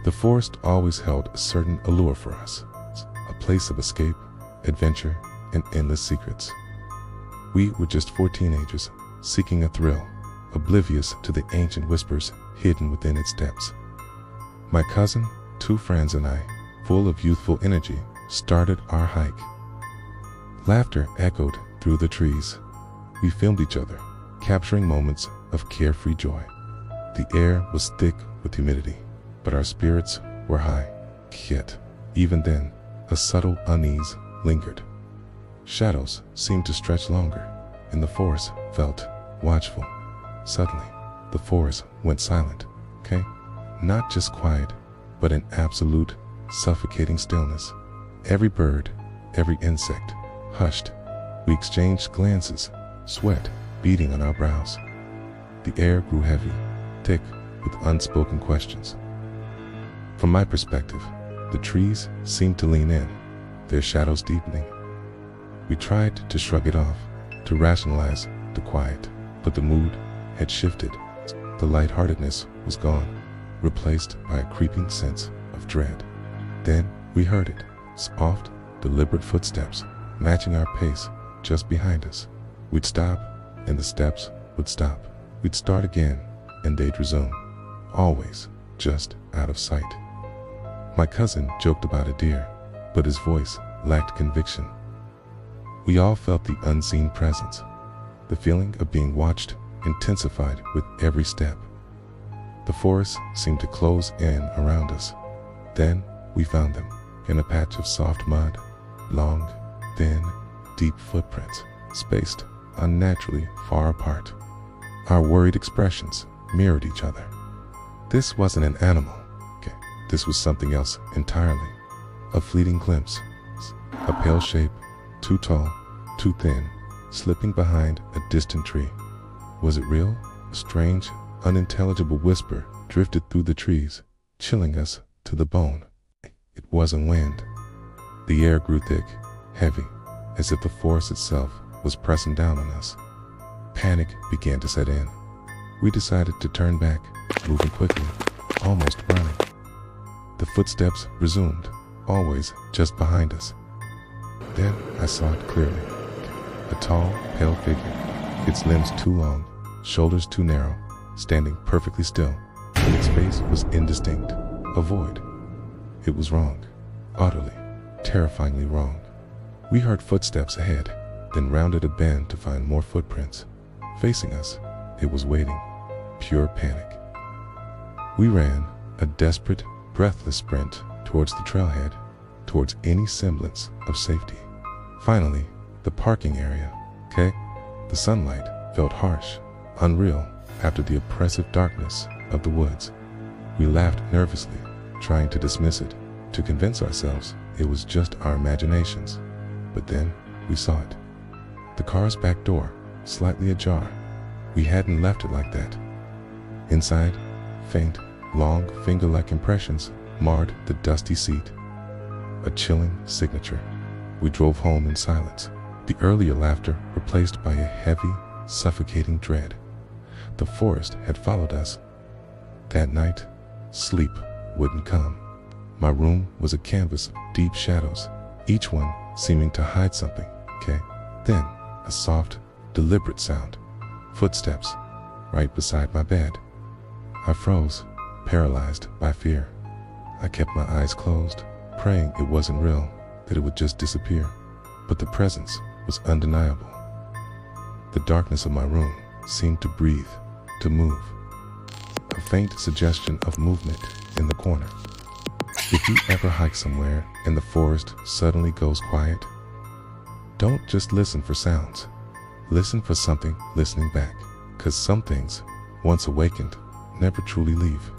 The forest always held a certain allure for us, a place of escape, adventure, and endless secrets. We were just 4 teenagers, seeking a thrill, oblivious to the ancient whispers hidden within its depths. My cousin, 2 friends, and I, full of youthful energy, started our hike. Laughter echoed through the trees. We filmed each other, capturing moments of carefree joy. The air was thick with humidity, but our spirits were high. Yet, even then, a subtle unease lingered. Shadows seemed to stretch longer, and the forest felt watchful. Suddenly, the forest went silent, okay? Not just quiet, but an absolute, suffocating stillness. Every bird, every insect, hushed. We exchanged glances, sweat beading on our brows. The air grew heavy, thick with unspoken questions. From my perspective, the trees seemed to lean in, their shadows deepening. We tried to shrug it off, to rationalize the quiet, but the mood had shifted. The lightheartedness was gone, replaced by a creeping sense of dread. Then we heard it, soft, deliberate footsteps, matching our pace just behind us. We'd stop, and the steps would stop. We'd start again, and they'd resume, always just out of sight. My cousin joked about a deer, but his voice lacked conviction. We all felt the unseen presence. The feeling of being watched intensified with every step. The forest seemed to close in around us. Then we found them in a patch of soft mud, long, thin, deep footprints, spaced unnaturally far apart. Our worried expressions mirrored each other. This wasn't an animal. Okay, this was something else entirely. A fleeting glimpse, a pale shape, too tall, too thin, slipping behind a distant tree. Was it real? A strange, unintelligible whisper drifted through the trees, chilling us to the bone. It wasn't wind. The air grew thick, heavy, as if the forest itself was pressing down on us. Panic began to set in. We decided to turn back, moving quickly, almost running. The footsteps resumed, always just behind us. Then I saw it clearly. A tall, pale figure, its limbs too long, shoulders too narrow, standing perfectly still, and its face was indistinct, a void. It was wrong, utterly, terrifyingly wrong. We heard footsteps ahead, then rounded a bend to find more footprints. Facing us, it was waiting, pure panic. We ran, a desperate, breathless sprint towards the trailhead, towards any semblance of safety. Finally, the parking area, okay? The sunlight felt harsh, unreal after the oppressive darkness of the woods. We laughed nervously, trying to dismiss it, to convince ourselves it was just our imaginations. But then we saw it. The car's back door, slightly ajar. We hadn't left it like that. Inside, faint, long, finger-like impressions marred the dusty seat. A chilling signature. We drove home in silence, the earlier laughter replaced by a heavy, suffocating dread. The forest had followed us. That night, sleep wouldn't come. My room was a canvas of deep shadows, each one seeming to hide something, okay? Then, a soft, deliberate sound. Footsteps, right beside my bed. I froze, paralyzed by fear. I kept my eyes closed, praying it wasn't real, that it would just disappear. But the presence was undeniable. The darkness of my room seemed to breathe, to move. A faint suggestion of movement in the corner. If you ever hike somewhere and the forest suddenly goes quiet, don't just listen for sounds. Listen for something listening back, 'cause some things, once awakened, never truly leave.